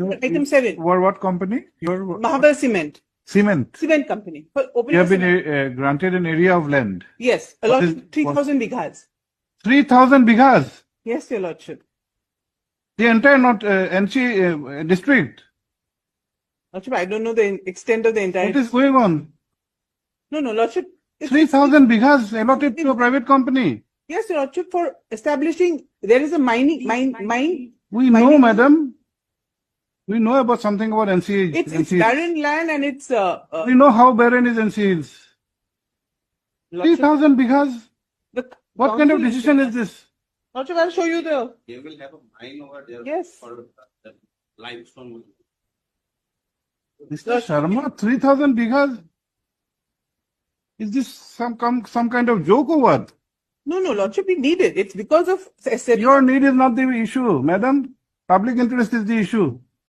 Item 7. What company? Your Mahabal Cement. Cement. Cement company. For opening You a have been cement. granted an area of land. Yes, a What lot, is- 3,000 bighas. 3,000 bighas. Yes, Your Lordship. The entire not NC district. Lordship, I don't know the extent of the entire. What is going on? No, Lordship. it's- 3,000 bighas allotted to a private company. Yes, Your Lordship, for establishing, there is a mine. We Mining- know, madam. We know about something about NC. It's barren land and it's, We know how barren is NC is. Lordship, 3,000 bighas. the What kind of council- decision is this? Lordship, I'll show you the, They will have a mine over there. Yes. For the limestone. Mr. Sharma, 3,000 bighas? Is this some kind of joke or what? no, Lordship, we need it. It's because of, Your need is not the issue, madam. Public interest is the issue.